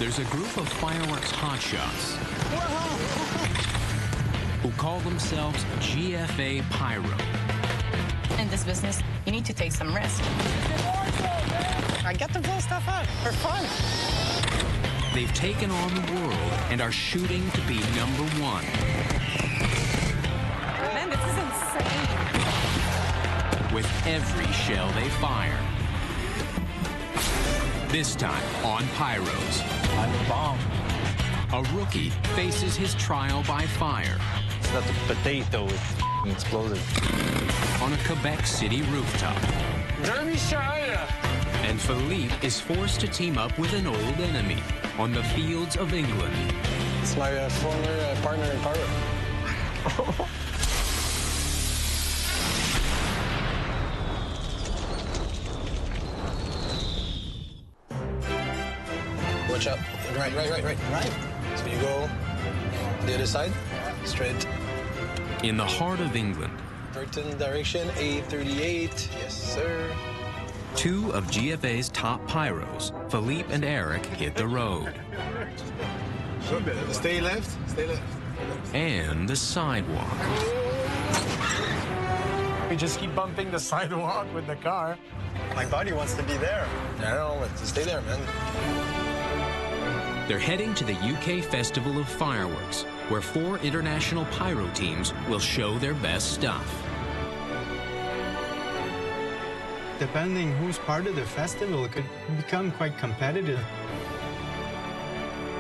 There's a group of fireworks hotshots who call themselves GFA Pyro. In this business, you need to take some risk. I get to blow stuff up for fun. They've taken on the world and are shooting to be #1. Man, this is insane. With every shell they fire. This time on Pyros. I'm a bomb. A rookie faces his trial by fire. It's not a potato, it's explosive. On a Quebec City rooftop. Derby Shire! And Philippe is forced to team up with an old enemy on the fields of England. It's my former partner in Pyros. Watch out. Right. So you go the other side, straight. In the heart of England. Burton direction, A38. Yes, sir. 2 of GFA's top pyros, Philippe and Eric, hit the road. Stay left. And the sidewalk. We just keep bumping the sidewalk with the car. My body wants to be there. I don't know, stay there, man. They're heading to the UK Festival of Fireworks, where 4 international pyro teams will show their best stuff. Depending who's part of the festival, it could become quite competitive.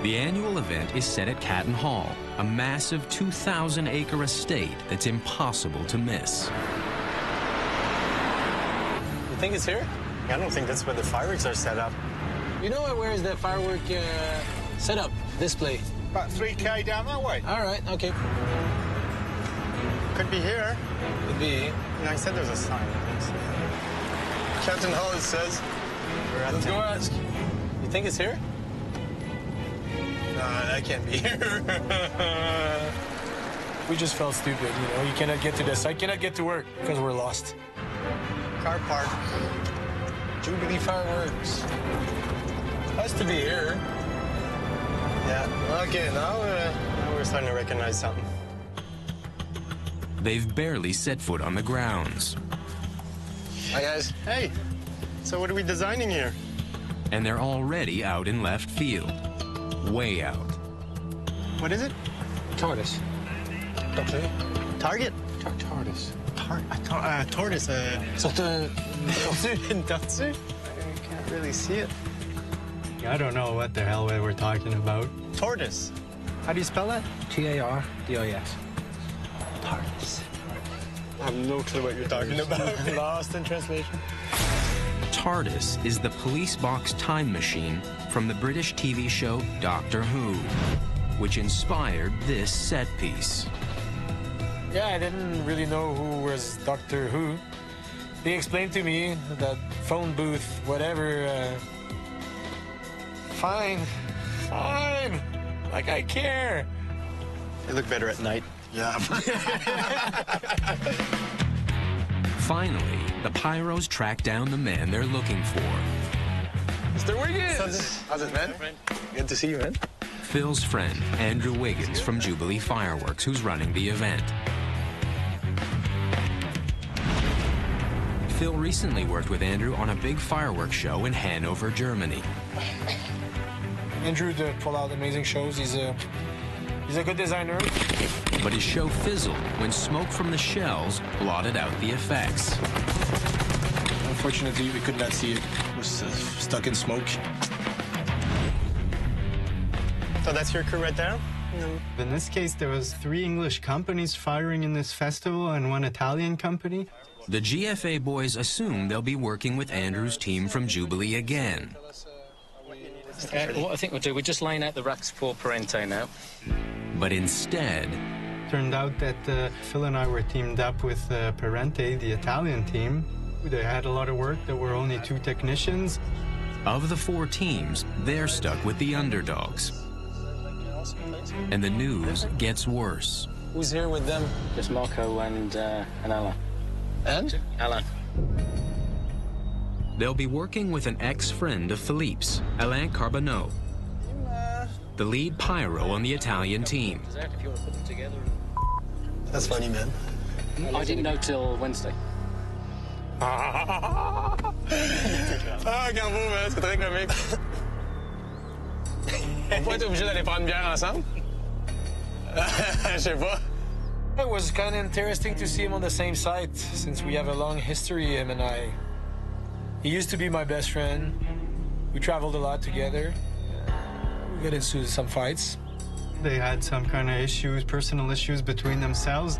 The annual event is set at Catton Hall, a massive 2,000-acre estate that's impossible to miss. You think it's here? I don't think that's where the fireworks are set up. You know where is the firework setup, display? About 3K down that way. All right, okay. Could be here. Could be. Yeah, I said there's a sign. Captain Hall, it says. Let's go ask. You think it's here? Nah, that can't be here. We just felt stupid, you know. You cannot get to the site, cannot get to work because we're lost. Car park. Jubilee fireworks. Has to be here. Yeah. Okay, now we're starting to recognize something. They've barely set foot on the grounds. Hi, guys. Hey, so what are we designing here? And they're already out in left field. Way out. What is it? Tortoise. Okay. Target? Tortoise. Tortoise. So the... Tatsu? I can't really see it. I don't know what the hell we're talking about. Tortoise. How do you spell that? T-A-R-D-O-S. Tortoise. I have no clue what you're talking about. Lost in translation. TARDIS is the police box time machine from the British TV show Doctor Who, which inspired this set piece. Yeah, I didn't really know who was Doctor Who. They explained to me that phone booth, whatever, fine. Like I care. They look better at night. Yeah. Finally, the Pyros track down the man they're looking for. Mr. Wiggins! How's it, man? Good to see you, man. Phil's friend, Andrew Wiggins from Jubilee Fireworks, who's running the event. Phil recently worked with Andrew on a big fireworks show in Hanover, Germany. Andrew pull out amazing shows. He's a good designer. But his show fizzled when smoke from the shells blotted out the effects. Unfortunately, we could not see it. It was stuck in smoke. So that's your crew right there? In this case, there was 3 English companies firing in this festival and 1 Italian company. The GFA boys assume they'll be working with Andrew's team from Jubilee again. What I think we'll do, we're just laying out the racks for Parente now. But instead... Turned out that Phil and I were teamed up with Parente, the Italian team. They had a lot of work. There were only 2 technicians. Of the 4 teams, they're stuck with the underdogs. And the news gets worse. Who's here with them? Just Marco and Alan. And? Alan. They'll be working with an ex-friend of Philippe's, Alain Carbonneau. the lead pyro on the Italian team. That's funny, man. I didn't know till Wednesday. Ah, Gambo, man, c'est très comique. On va être obligé d'aller prendre une bière ensemble? Je sais pas. It was kind of interesting to see him on the same site, since we have a long history, him and I. He used to be my best friend. We traveled a lot together. We got into some fights. They had some kind of issues, personal issues between themselves.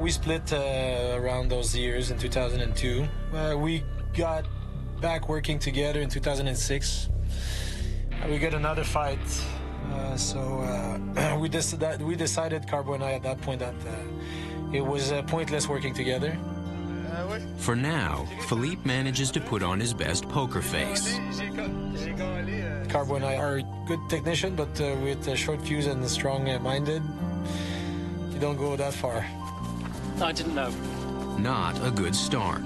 We split around those years in 2002. We got back working together in 2006. We got another fight. We decided, Carbo and I, at that point, that it was pointless working together. For now, Philippe manages to put on his best poker face. Carbo and I are a good technician, but with a short fuse and strong-minded, you don't go that far. I didn't know. Not a good start.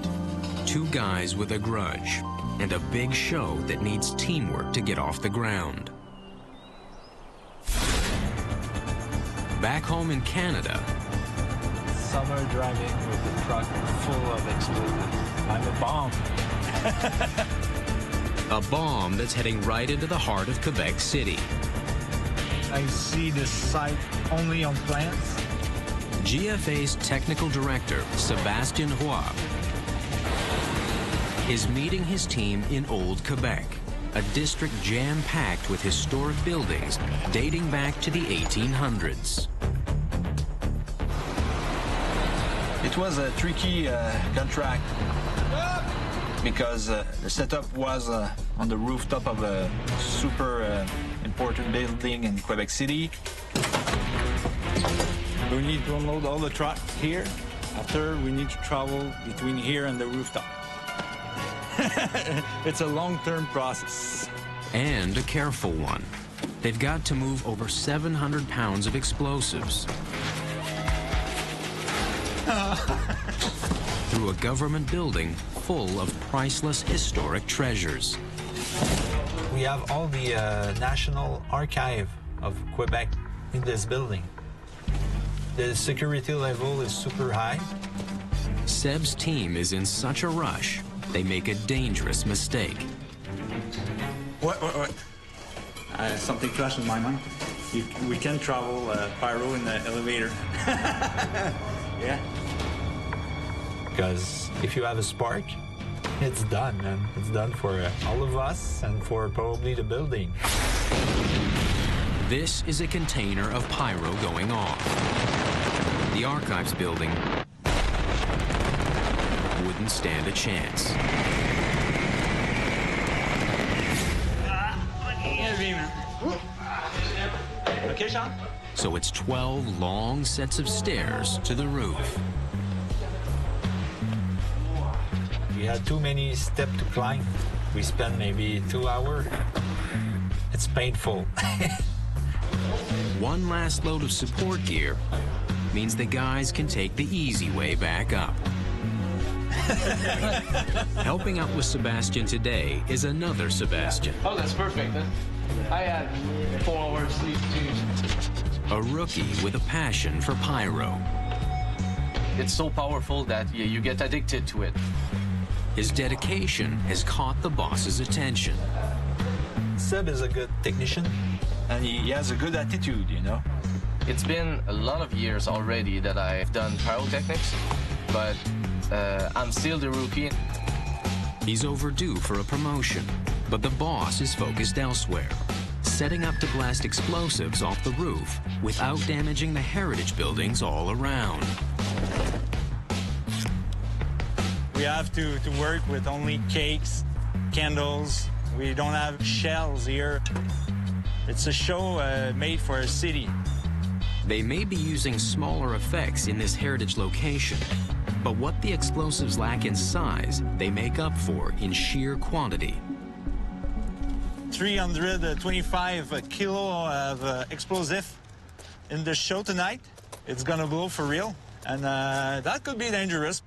Two guys with a grudge, and a big show that needs teamwork to get off the ground. Back home in Canada, Summer driving with a truck full of explosives. I'm a bomb. a bomb that's heading right into the heart of Quebec City. I see this site only on plans. GFA's technical director, Sébastien Roy, is meeting his team in Old Quebec, a district jam-packed with historic buildings dating back to the 1800s. It was a tricky contract because the setup was on the rooftop of a super important building in Quebec City. We need to unload all the trucks here. After, we need to travel between here and the rooftop. It's a long-term process. And a careful one. They've got to move over 700 pounds of explosives through a government building full of priceless historic treasures. We have all the National Archive of Quebec in this building. The security level is super high. Seb's team is in such a rush, they make a dangerous mistake. What? Something flashed in my mind. We can travel Pyro in the elevator. Yeah. Because if you have a spark, it's done, man. It's done for all of us and for probably the building. This is a container of pyro going off. The archives building wouldn't stand a chance. Okay, Sean? So it's 12 long sets of stairs to the roof. We had too many steps to climb. We spent maybe 2 hours. It's painful. One last load of support gear means the guys can take the easy way back up. Helping out with Sebastian today is another Sebastian. Oh, that's perfect. I had 4 hours sleep too. A rookie with a passion for pyro. It's so powerful that you get addicted to it. His dedication has caught the boss's attention. Seb is a good technician. And he has a good attitude, you know. It's been a lot of years already that I've done pyrotechnics, but I'm still the rookie. He's overdue for a promotion, but the boss is focused elsewhere, setting up to blast explosives off the roof without damaging the heritage buildings all around. We have to work with only cakes, candles. We don't have shells here. It's a show made for a city. They may be using smaller effects in this heritage location, but what the explosives lack in size, they make up for in sheer quantity. 325 kilo of explosive in the show tonight. It's gonna blow for real, and that could be dangerous.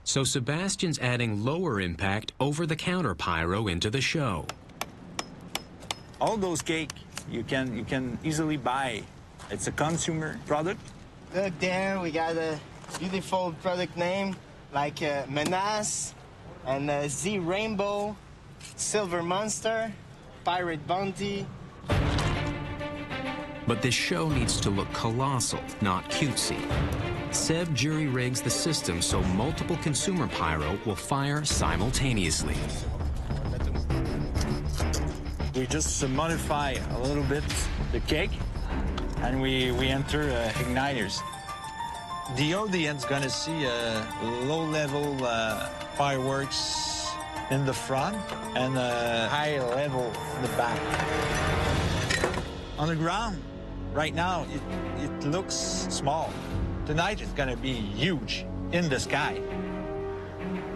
So Sebastian's adding lower impact over-the-counter pyro into the show. All those cake you can easily buy. It's a consumer product. Look there, we got a beautiful product name like Menace and Z Rainbow, Silver Monster, Pirate Bounty. But this show needs to look colossal, not cutesy. Seb jury-rigs the system so multiple consumer pyro will fire simultaneously. We just modify a little bit the cake, and we enter igniters. The audience gonna see low-level fireworks in the front and high level in the back. On the ground, right now, it looks small. Tonight, it's gonna be huge in the sky,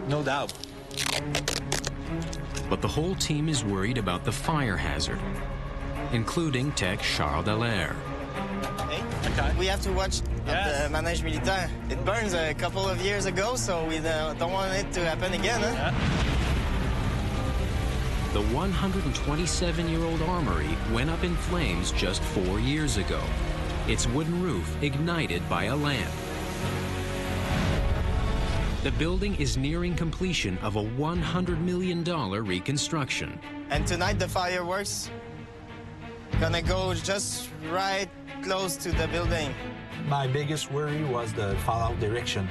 no doubt. But the whole team is worried about the fire hazard, including tech Charles Dallaire. Hey, Okay. we have to watch Yes. the Manège Militaire. It burned a couple of years ago, so we don't want it to happen again, huh? Yeah. The 127-year-old armory went up in flames just 4 years ago. Its wooden roof ignited by a lamp. The building is nearing completion of a $100 million reconstruction. And tonight the fireworks gonna go just right close to the building. My biggest worry was the fallout direction.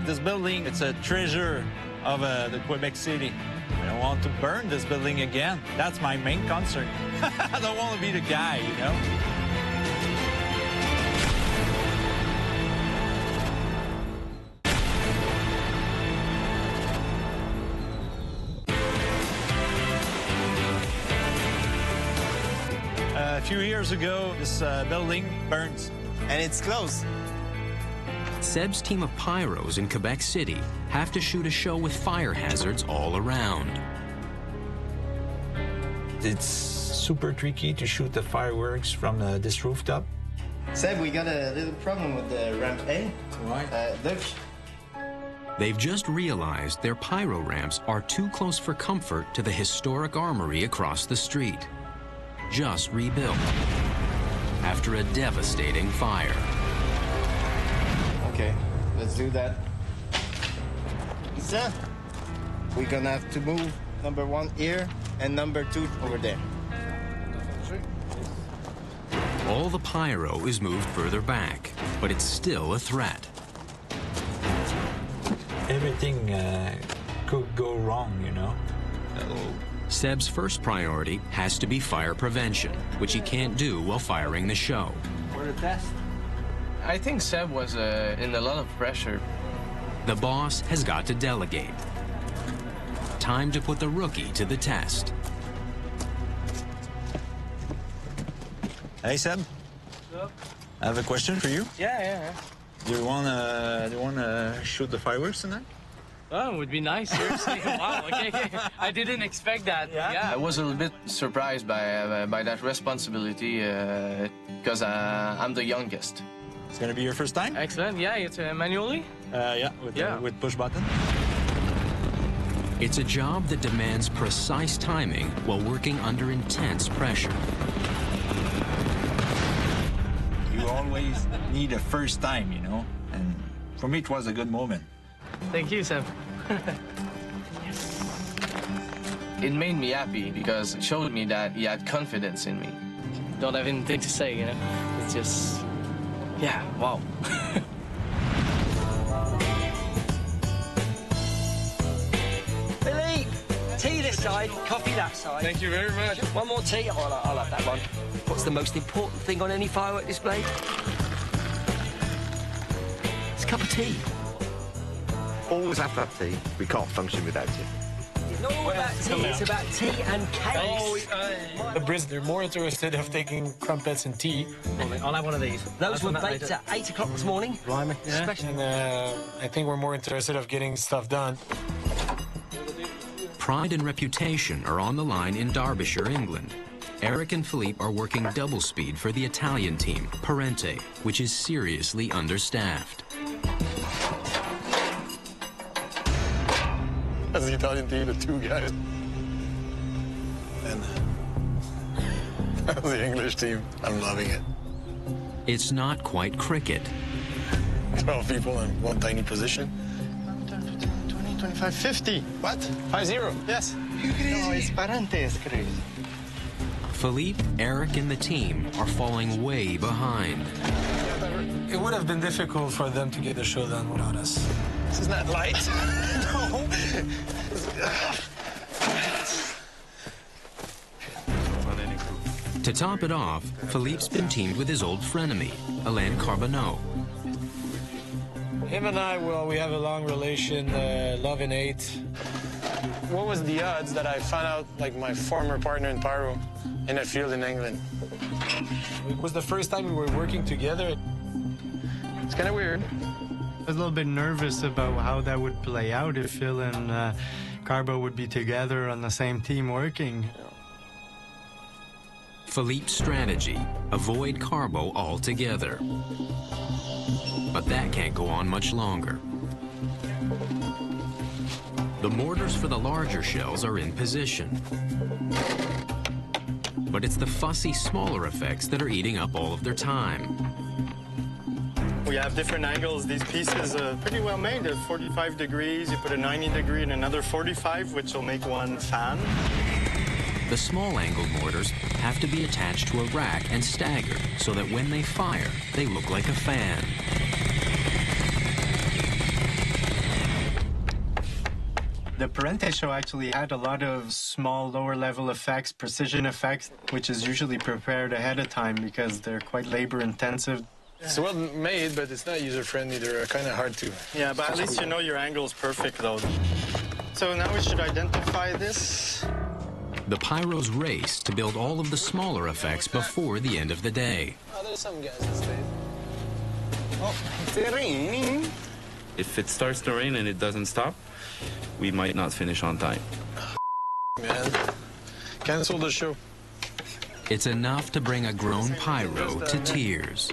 This building, it's a treasure of the Quebec City. I don't want to burn this building again. That's my main concern. I don't want to be the guy, you know? A few years ago, this building burned. And it's close. Seb's team of pyros in Quebec City have to shoot a show with fire hazards all around. It's super tricky to shoot the fireworks from this rooftop. Seb, we got a little problem with the ramp A. Why? Look. They've just realized their pyro ramps are too close for comfort to the historic armory across the street. Just rebuilt after a devastating fire. Okay, let's do that. Lisa, we're gonna have to move number 1 here and number 2 over there. All the pyro is moved further back, but it's still a threat. Everything could go wrong, you know. Seb's first priority has to be fire prevention, which he can't do while firing the show. For the test. I think Seb was in a lot of pressure. The boss has got to delegate. Time to put the rookie to the test. Hey, Seb. I have a question for you. Yeah. Do you wanna shoot the fireworks tonight? Oh, it would be nice, seriously. Wow, okay. I didn't expect that. Yeah. I was a little bit surprised by that responsibility because I'm the youngest. It's gonna be your first time? Excellent. Yeah, it's manually. Yeah, with push button. It's a job that demands precise timing while working under intense pressure. You always need a first time, you know? And for me, it was a good moment. Thank you, Seb. It made me happy because it showed me that he had confidence in me. Don't have anything to say, you know? It's just, yeah, wow. Philippe, tea this side, coffee that side. Thank you very much. One more tea? I'll have that one. What's the most important thing on any firework display? It's a cup of tea. Always have to have tea. We can't function without it. It's not all about tea, it's about tea and cakes. The Brits, they're more interested in taking crumpets and tea. I'll have one of these. Those were baked at 8 o'clock this morning. Blimey. Yeah. Special. And I think we're more interested of getting stuff done. Pride and reputation are on the line in Derbyshire, England. Eric and Philippe are working double speed for the Italian team, Parente, which is seriously understaffed. That's the Italian team, the 2 guys. And The English team, I'm loving it. It's not quite cricket. 12 people in one tiny position. 20, 25, 50. What? 5-0? Yes. No, it's parantes, crazy. Philippe, Eric, and the team are falling way behind. It would have been difficult for them to get the show done without us. This is not light. No. To top it off, Philippe's been teamed with his old frenemy, Alain Carbonneau. Him and I, well, we have a long relation, love and hate. What was the odds that I found out, like, my former partner in Pyro in a field in England? It was the first time we were working together. It's kind of weird. I was a little bit nervous about how that would play out if Phil and Carbo would be together on the same team working. Philippe's strategy, avoid Carbo altogether. But that can't go on much longer. The mortars for the larger shells are in position. But it's the fussy, smaller effects that are eating up all of their time. We have different angles. These pieces are pretty well made. They're 45 degrees. You put a 90 degree and another 45, which will make one fan. The small-angled mortars have to be attached to a rack and staggered so that when they fire, they look like a fan. The Parente show actually had a lot of small, lower-level effects, precision effects, which is usually prepared ahead of time because they're quite labor-intensive. It's well made, but it's not user-friendly. They're kind of hard to... Yeah, but at least you know your angle's perfect, though. So now we should identify this. The Pyros race to build all of the smaller effects before the end of the day. Oh, there's some guys that stayed. Oh, it's raining. If it starts to rain and it doesn't stop, we might not finish on time. Man, cancel the show. It's enough to bring a grown Pyro to tears.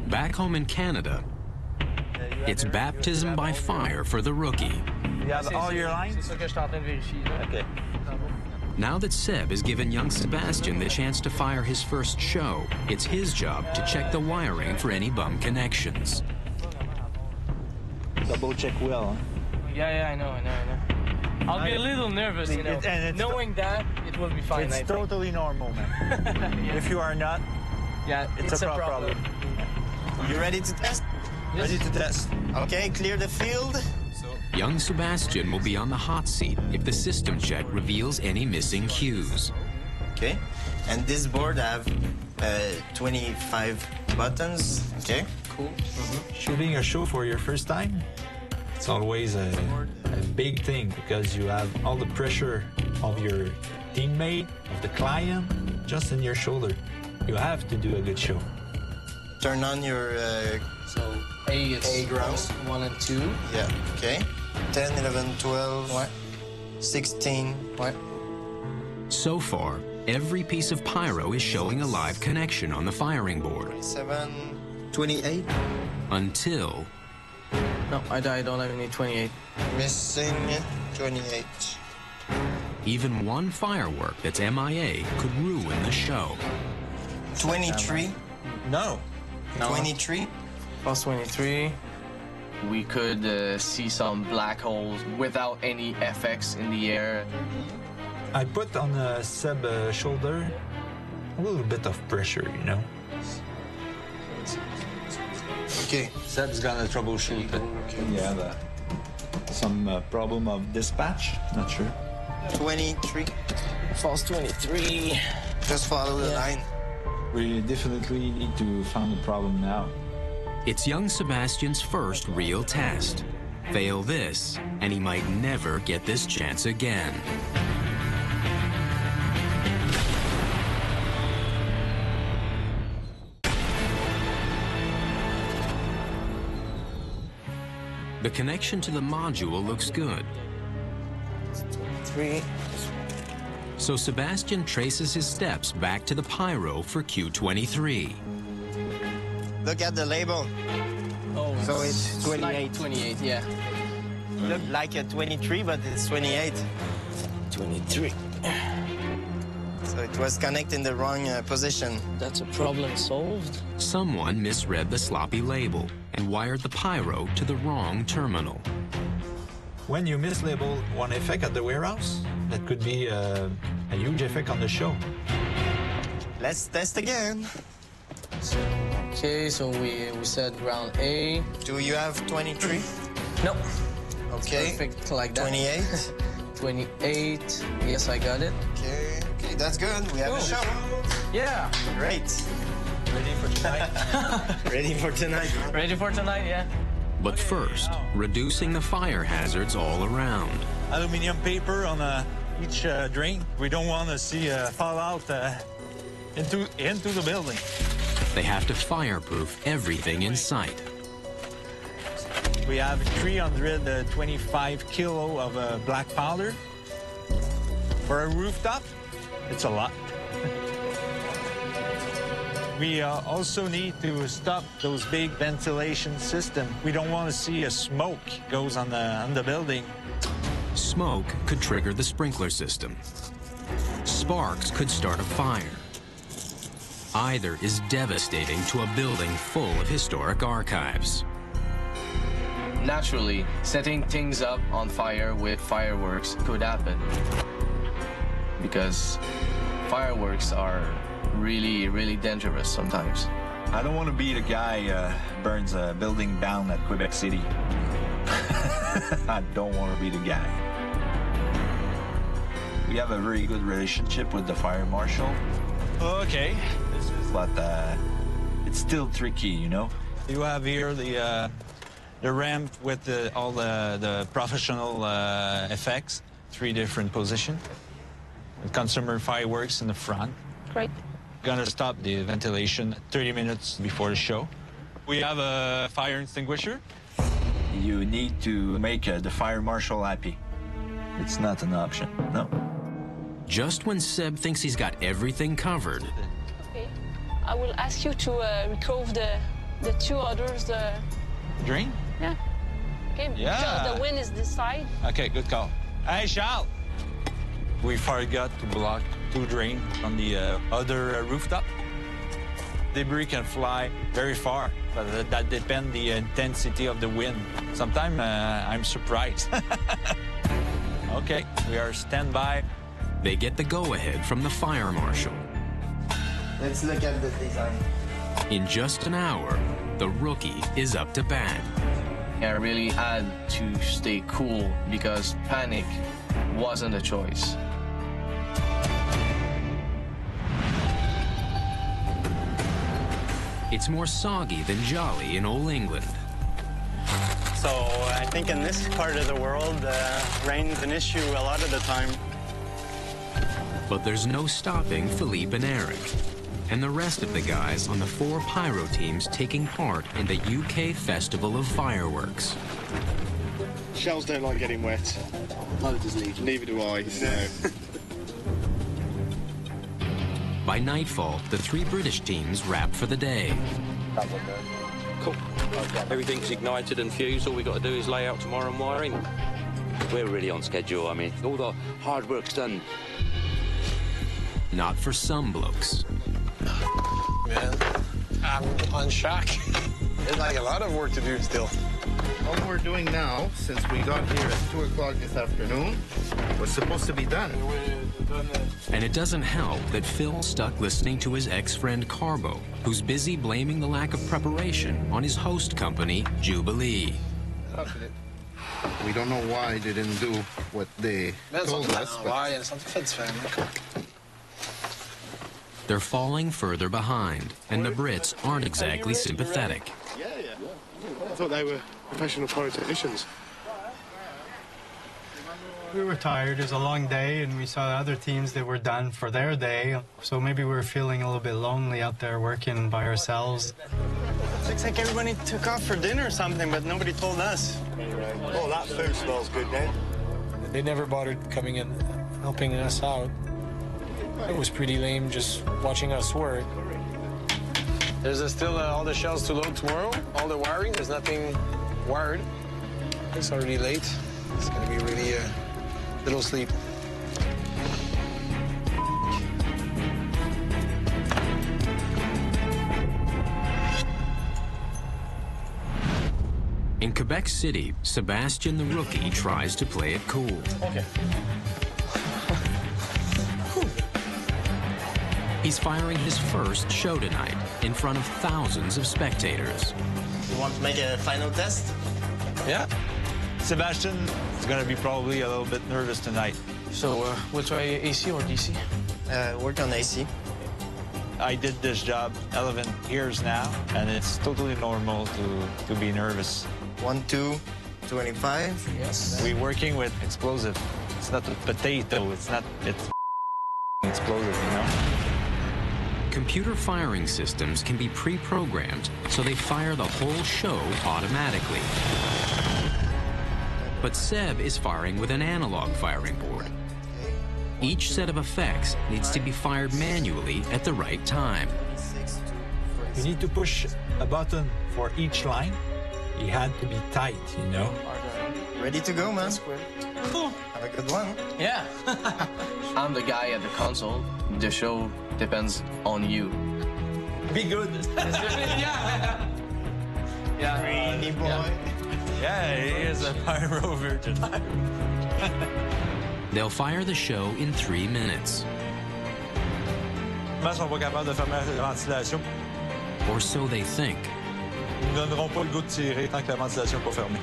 Back home in Canada, it's baptism by fire for the rookie. You have all your lines? Okay. Now that Seb has given young Sebastian the chance to fire his first show, it's his job to check the wiring for any bum connections. Double check well. Yeah, I know. I'll be a little nervous, you know. Knowing that, it will be fine. It's totally normal, man. Yeah. If you are not, it's a problem. You ready to test? Ready to test. Okay, clear the field. Young Sebastian will be on the hot seat if the system check reveals any missing cues. Okay, and this board have 25 buttons. Okay, cool. Shooting a show for your first time, it's always a big thing because you have all the pressure of your teammate, of the client, just in your shoulder. You have to do a good show. Turn on your... So A is grounds 1 and 2. Yeah, okay. 10, 11, 12, What? 16. What? So far, every piece of Pyro is showing a live connection on the firing board. 27, 28. Until... No, I don't have any 28. Missing 28. Even one firework that's MIA could ruin the show. 23. No. 23. Plus 23. We could see some black holes without any FX in the air. I put on Seb's shoulder a little bit of pressure, you know. Okay. Seb's gonna troubleshoot it. Yeah, some problem of dispatch, not sure. 23. False 23. Just follow the line. We definitely need to find the problem now. It's young Sebastian's first real test. Fail this, and he might never get this chance again. The connection to the module looks good. 3. So Sebastian traces his steps back to the Pyro for Q23. Look at the label. Oh, so it's 28. 28, yeah. Looked like a 23, but it's 28. 23. So it was connected in the wrong position. That's a problem solved. Someone misread the sloppy label and wired the pyro to the wrong terminal. When you mislabel one effect at the warehouse, that could be a huge effect on the show. Let's test again. Okay, so we said round A. Do you have 23? No. Okay. It's perfect like that. 28? 28. Yes, I got it. Okay, that's good. We have a show. Yeah. Great. Ready for tonight? Ready for tonight. Ready for tonight, yeah. But first, reducing the fire hazards all around. Aluminum paper on each drain. We don't want to see fallout into the building. They have to fireproof everything in sight. We have 325 kilo of black powder. For a rooftop, it's a lot. We also need to stop those big ventilation systems. We don't want to see a smoke goes on the building. Smoke could trigger the sprinkler system. Sparks could start a fire. Either is devastating to a building full of historic archives. Naturally, setting things up on fire with fireworks could happen. Because fireworks are really, really dangerous sometimes. I don't want to be the guy burns a building down at Quebec City. I don't want to be the guy. We have a very good relationship with the fire marshal. Okay. But it's still tricky, you know? You have here the ramp with all the professional effects, 3 different positions. Consumer fireworks in the front. Great. Gonna stop the ventilation 30 minutes before the show. We have a fire extinguisher. You need to make the fire marshal happy. It's not an option, no. Just when Seb thinks he's got everything covered. Okay. I will ask you to recove the 2 others. Drain? Yeah. Okay. Yeah. Because the wind is this side. Okay, good call. Hey, Charles. We forgot to block 2 drains on the other rooftop. Debris can fly very far, but that depends the intensity of the wind. Sometimes I'm surprised. Okay, we are standby. They get the go-ahead from the fire marshal. Let's look at the design. In just an hour, the rookie is up to bat. I really had to stay cool because panic wasn't a choice. It's more soggy than jolly in Old England. So I think in this part of the world, rain's an issue a lot of the time. But there's no stopping Philippe and Eric, and the rest of the guys on the 4 pyro teams taking part in the UK Festival of Fireworks. Shells don't like getting wet. Neither does Legion. Neither do I. No. By nightfall, the 3 British teams wrap for the day. Cool. Everything's ignited and fused. All we got to do is lay out tomorrow and wiring. We're really on schedule. I mean, all the hard work's done. Not for some blokes. Man, I'm on shock. There's like a lot of work to do still. All we're doing now, since we got here at 2 o'clock this afternoon, was supposed to be done. And it doesn't help that Phil's stuck listening to his ex-friend Carbo, who's busy blaming the lack of preparation on his host company, Jubilee. We don't know why they didn't do what they told us. They're falling further behind, and the Brits aren't exactly sympathetic. Yeah. I thought they were professional pyrotechnicians. We were tired. It was a long day, and we saw other teams that were done for their day. So maybe we were feeling a little bit lonely out there working by ourselves. Looks like everybody took off for dinner or something, but nobody told us. Oh, that food smells good, man. They never bothered coming in, helping us out. It was pretty lame just watching us work. There's still all the shells to load tomorrow, all the wiring. There's nothing wired. It's already late. It's gonna be really little sleep. In Quebec City, Sebastian the rookie tries to play it cool. Okay. He's firing his first show tonight in front of thousands of spectators. You want to make a final test? Yeah. Sebastian is going to be probably a little bit nervous tonight. So we'll try AC or DC? Work on AC. I did this job 11 years now, and it's totally normal to be nervous. 1, 2, 25. Yes. We're working with explosive. It's not a potato. It's explosive, you know? Computer firing systems can be pre-programmed, so they fire the whole show automatically. But Seb is firing with an analog firing board. Each set of effects needs to be fired manually at the right time. You need to push a button for each line. It had to be tight, you know? Ready to go, man. Cool. Have a good one. Yeah. I'm the guy at the console. The show depends on you. Be good. Yeah. Yeah. Greeny boy. Yeah, he is a pyro virgin. They'll fire the show in 3 minutes. Comment sont pas capables de fermer la ventilation? Or so they think. Ils ne donneront pas le goût de tirer tant que la ventilation n'est pas fermée.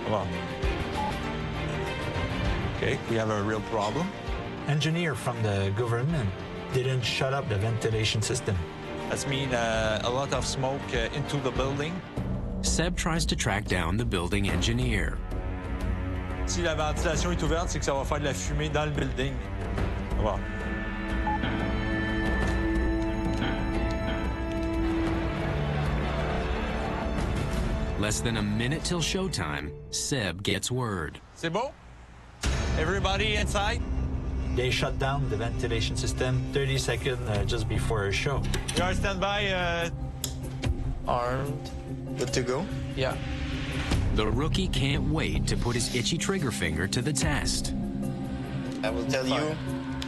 Wow. Okay, we have a real problem. Engineer from the government didn't shut up the ventilation system. That means a lot of smoke into the building. Seb tries to track down the building engineer. Si la ventilation est ouverte, c'est que ça va faire de la fumée dans le building. Wow. Less than a minute till showtime, Seb gets word. C'est beau? Everybody inside? They shut down the ventilation system 30 seconds just before a show. You are standby. Armed. Good to go? Yeah. The rookie can't wait to put his itchy trigger finger to the test. I will tell you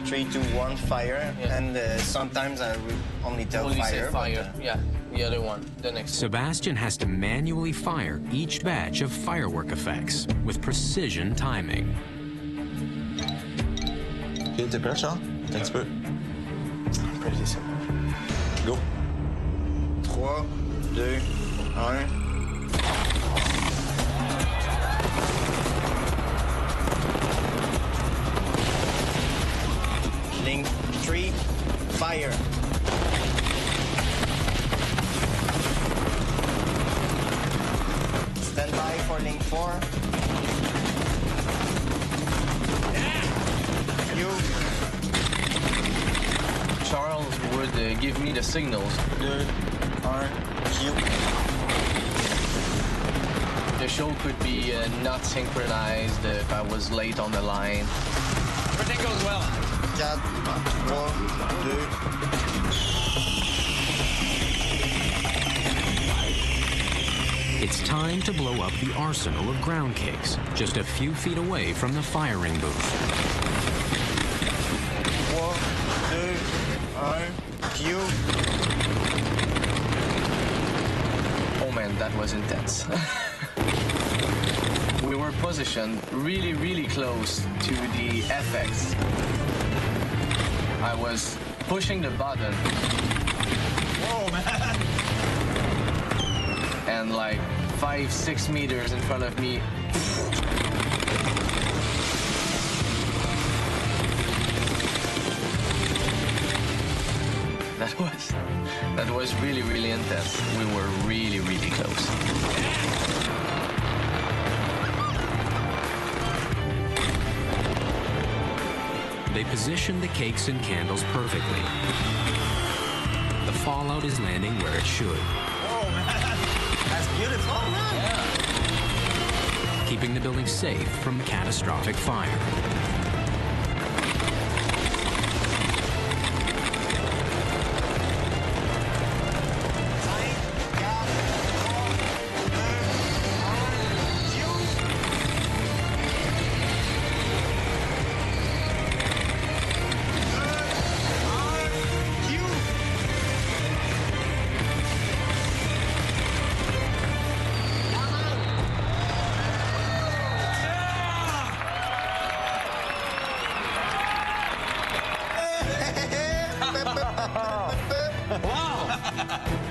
3, 2, 1, fire. Yeah. And sometimes I will only tell fire. Say fire. Yeah. The other one. The next one. Sebastian has to manually fire each batch of firework effects with precision timing. Okay, t'es prêt, Charles? Un petit peu. Pretty simple. Go. 3, 2, 1. Link 3, fire. Stand by for link 4. You. Charles would give me the signals. 2, 1, Q. The show could be not synchronized if I was late on the line. Everything goes well. 4, 3, 2. It's time to blow up the arsenal of ground cakes, just a few feet away from the firing booth. 3, 2, 1, Q. Oh man, that was intense. We were positioned really, really close to the FX. I was pushing the button. Whoa, man! And like 5, 6 meters in front of me. That was really, really intense. We were really, really close. They position the cakes and candles perfectly. The fallout is landing where it should. Oh, man. That's beautiful, man. Yeah. Keeping the building safe from catastrophic fire.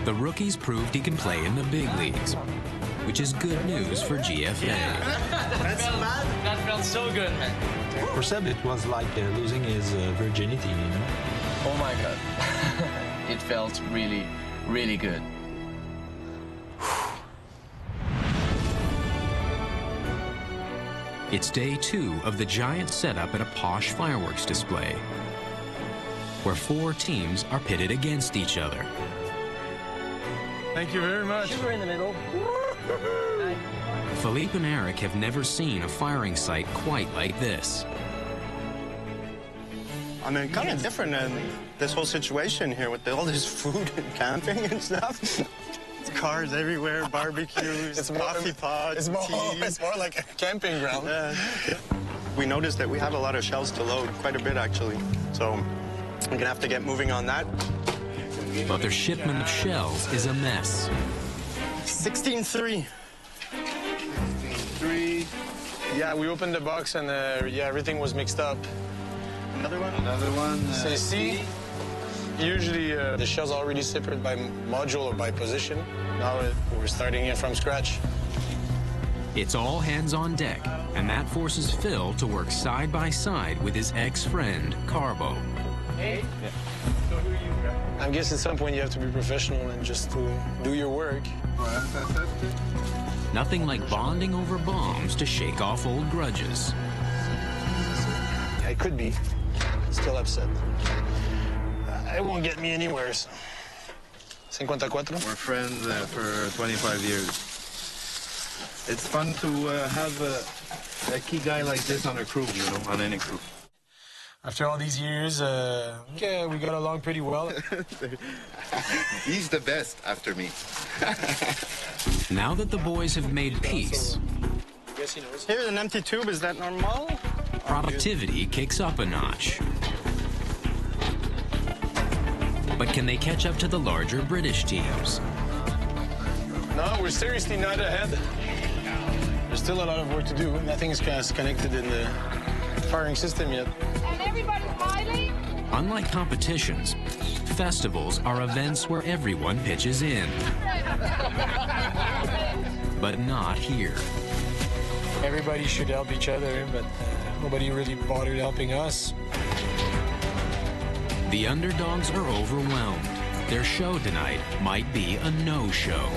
The rookies proved he can play in the big leagues, which is good news for GFA. That felt so good, man. For Seb, it was like losing his virginity, you know? Oh my God. It felt really, really good. It's day 2 of the giant setup at a posh fireworks display, where 4 teams are pitted against each other. Thank you very much. Sugar in the middle. Philippe and Eric have never seen a firing site quite like this. I mean, kind of different than this whole situation here with all this food and camping and stuff. Cars everywhere, barbecues, coffee pots, it's more like a camping ground. Yeah. We noticed that we have a lot of shells to load, quite a bit actually. So we're gonna have to get moving on that. But their shipment of shells is a mess. 16-3. 16-3. Yeah, we opened the box and yeah, everything was mixed up. Another one? Another one. Say C. Usually the shells are already separated by module or by position. Now we're starting it from scratch. It's all hands on deck, and that forces Phil to work side by side with his ex-friend, Carbo. Hey. Yeah. I guess at some point you have to be professional and just to do your work. Nothing like bonding over bombs to shake off old grudges. I could be still upset. It won't get me anywhere. So. 54? We're friends for 25 years. It's fun to have a key guy like this on a crew, you know, on any crew. After all these years, yeah, we got along pretty well. He's the best after me. Now that the boys have made peace, Here's an empty tube. Is that normal? productivity kicks up a notch. But can they catch up to the larger British teams? No, we're seriously not ahead. There's still a lot of work to do. Nothing's connected in the firing system yet. And everybody's smiling? Unlike competitions, festivals are events where everyone pitches in. But not here. Everybody should help each other, but nobody really bothered helping us. The underdogs are overwhelmed. Their show tonight might be a no-show.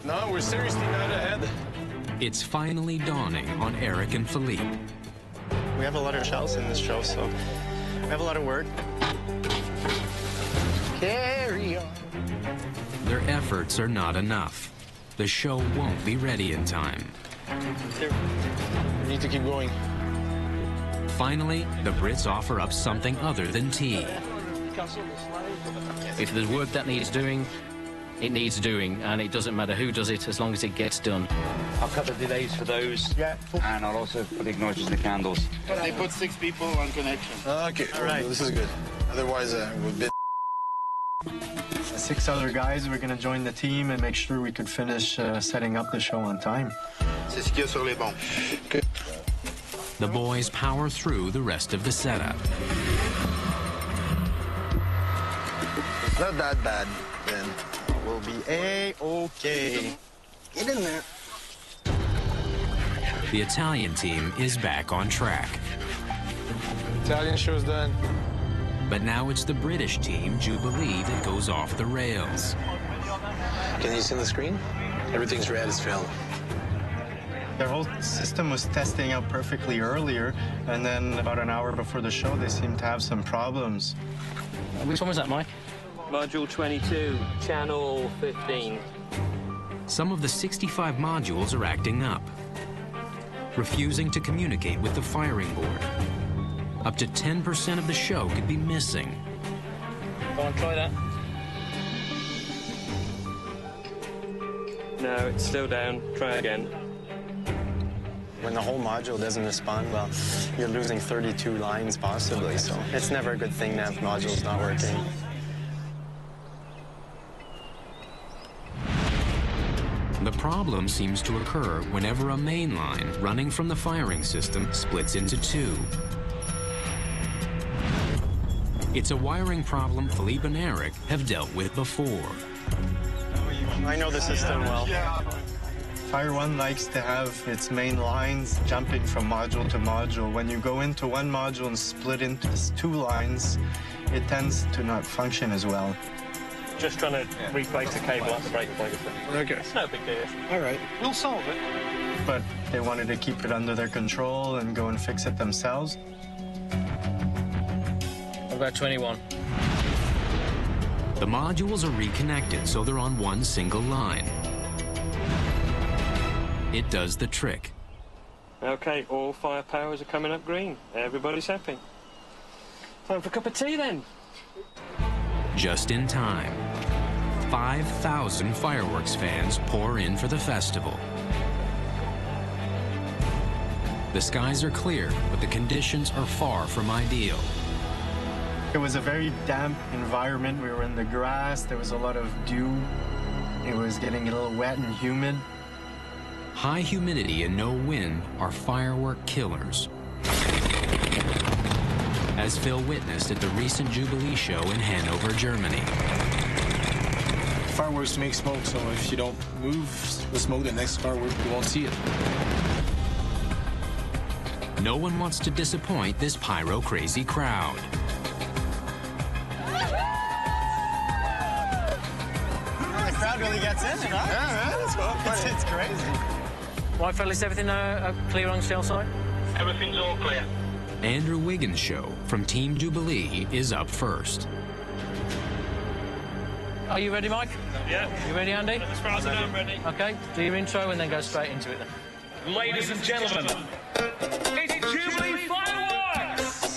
No, we're seriously not ahead. It's finally dawning on Eric and Philippe. We have a lot of shells in this show, so we have a lot of work. Carry on. Their efforts are not enough. The show won't be ready in time. We need to keep going. Finally, the Brits offer up something other than tea. If there's work that needs doing, it needs doing, and it doesn't matter who does it as long as it gets done. I'll cut the delays for those, and I'll also put the igniters in the candles. They put 6 people on connection. Okay, all right. This is good. Otherwise, we've been... 6 other guys were going to join the team and make sure we could finish setting up the show on time. C'est ce qu'il y a sur les bons. Okay. The boys power through the rest of the setup. It's not that bad, then. We'll be A-okay. Get in there. The Italian team is back on track. Italian show's done. But now it's the British team, Jubilee, that goes off the rails. Can you see the screen? Everything's red as Phil. Their whole system was testing out perfectly earlier, and then about an hour before the show, they seemed to have some problems. Which one was that, Mike? Module 22, channel 15. Some of the 65 modules are acting up, refusing to communicate with the firing board. Up to 10% of the show could be missing. Go on, try that. No, it's still down. Try again. When the whole module doesn't respond well, you're losing 32 lines possibly, so it's never a good thing to have modules not working. The problem seems to occur whenever a main line running from the firing system splits into two. It's a wiring problem Philippe and Eric have dealt with before. I know the system well. Fire 1 likes to have its main lines jumping from module to module. When you go into one module and split into two lines, it tends to not function as well. Just trying to replace the cable at the break point. Okay. It's no big deal. All right, we'll solve it. But they wanted to keep it under their control and go and fix it themselves. About 21. The modules are reconnected so they're on one single line. It does the trick. Okay, all fire powers are coming up green. Everybody's happy. Time for a cup of tea then. Just in time. 5,000 fireworks fans pour in for the festival. The skies are clear, but the conditions are far from ideal. It was a very damp environment. We were in the grass. There was a lot of dew. It was getting a little wet and humid. High humidity and no wind are firework killers. As Phil witnessed at the recent Jubilee show in Hanover, Germany. Fireworks make smoke, so if you don't move the smoke, the next firework, you won't see it. No one wants to disappoint this pyro-crazy crowd. The crowd really gets in it, huh? Yeah, it's crazy. Right, fellas, everything clear on shell site? Everything's all clear. Andrew Wiggins' show from Team Jubilee is up first. Are you ready, Mike? Yeah. You ready, Andy? As far as I'm ready. Okay, do your intro and then go straight into it then. Ladies and gentlemen, it's Jubilee Fireworks!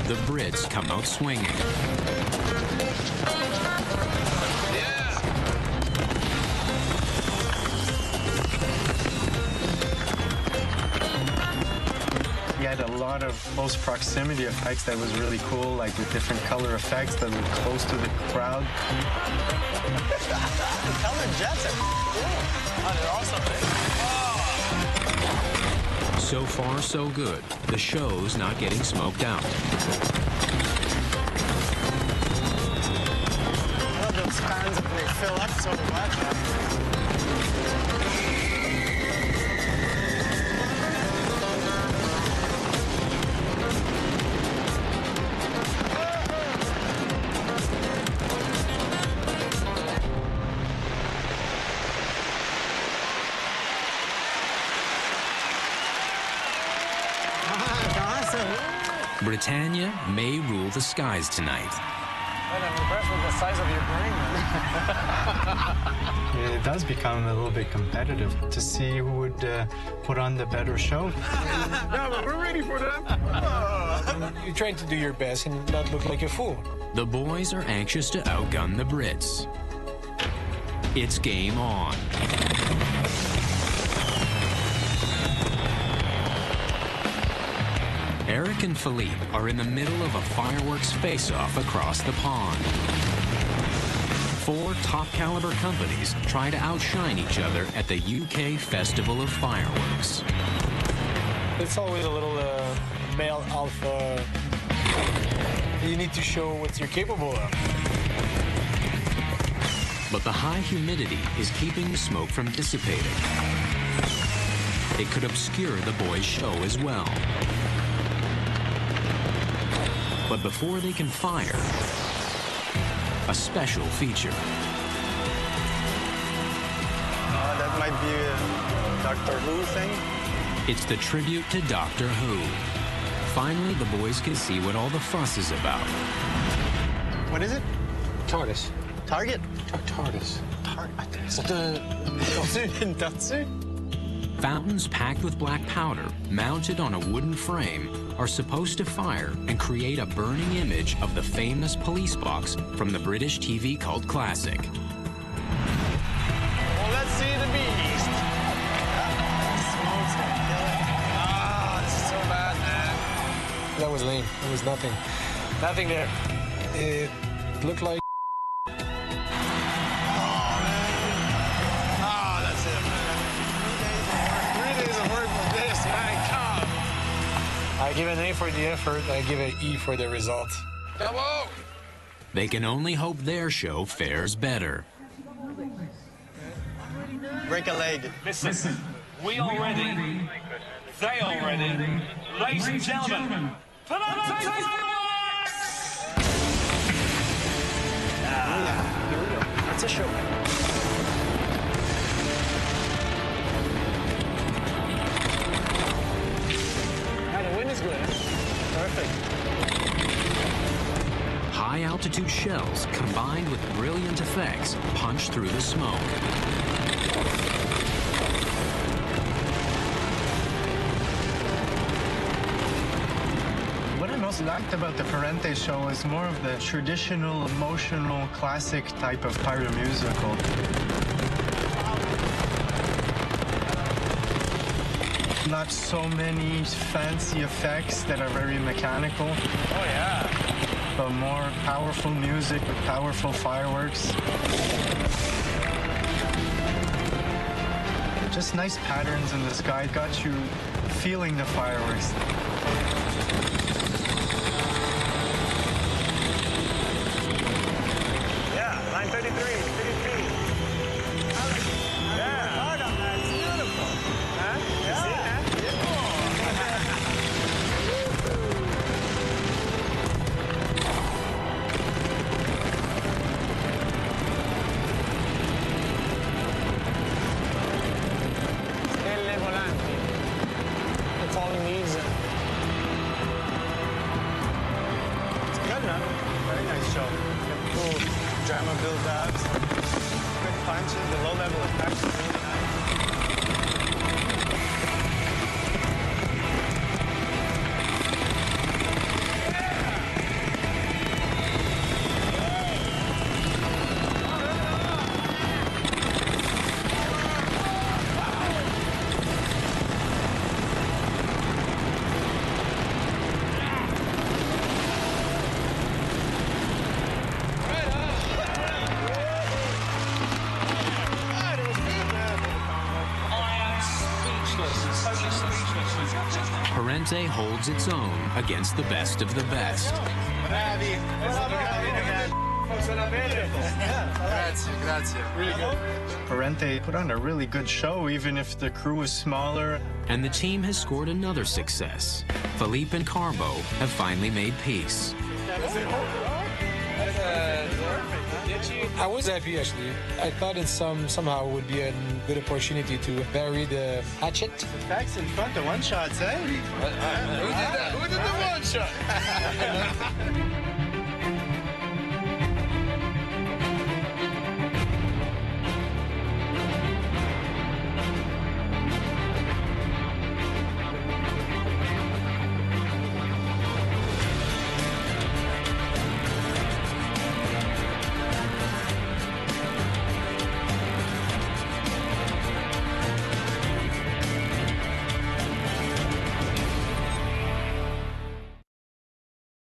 The Brits come out swinging. We had a lot of close proximity effects that was really cool, like with different color effects that were close to the crowd. The colored jets are cool. Oh, they're awesome. So far, so good. The show's not getting smoked out. I love those fans when they fill up so much. Britannia may rule the skies tonight. I'm impressed with the size of your brain. It does become a little bit competitive to see who would put on the better show. No, but we're ready for them. You're trying to do your best and not look like a fool. The boys are anxious to outgun the Brits. It's game on. Eric and Philippe are in the middle of a fireworks face-off across the pond. 4 top-caliber companies try to outshine each other at the UK Festival of Fireworks. It's always a little male alpha. You need to show what you're capable of. But the high humidity is keeping the smoke from dissipating. It could obscure the boys' show as well. But before they can fire, a special feature. That might be a Doctor Who thing. It's the tribute to Doctor Who. Finally, the boys can see what all the fuss is about. What is it? TARDIS. Target? TARDIS. Datsu? Fountains packed with black powder, mounted on a wooden frame, are supposed to fire and create a burning image of the famous police box from the British TV cult classic. Well, let's see the beast. Smoke's gonna kill it. Ah, this is so bad, man. That was lame. It was nothing. Nothing there. It looked like. That's it, man. 3 days of work for this, man. Come. I give an A for the effort. I give an E for the result. Come on. They can only hope their show fares better. Break a leg. Listen, we are ready. They are ready. Ladies and gentlemen, It's a show. The wind is good. Perfect. High-altitude shells, combined with brilliant effects, punch through the smoke. What I most liked about the Parente show is more of the traditional, emotional, classic type of pyro musical. Not so many fancy effects that are very mechanical. Oh, yeah. But more powerful music with powerful fireworks. Just nice patterns in the sky. It got you feeling the fireworks. Yeah, 933, 33. Yeah. Hard on that. It's beautiful. Huh? Yeah. See, huh? Volanti. That's all he needs. It's good, man. Very nice show. Cool drama build-ups, quick punches, the low-level effects are really nice. Parente holds its own against the best of the best. Grazie. Really good. Parente put on a really good show, even if the crew was smaller. And the team has scored another success. Philippe and Carbo have finally made peace. I was happy, actually. I thought it somehow would be a good opportunity to bury the hatchet. Facts in front of one shots, eh? Who did that? Who did the one shot?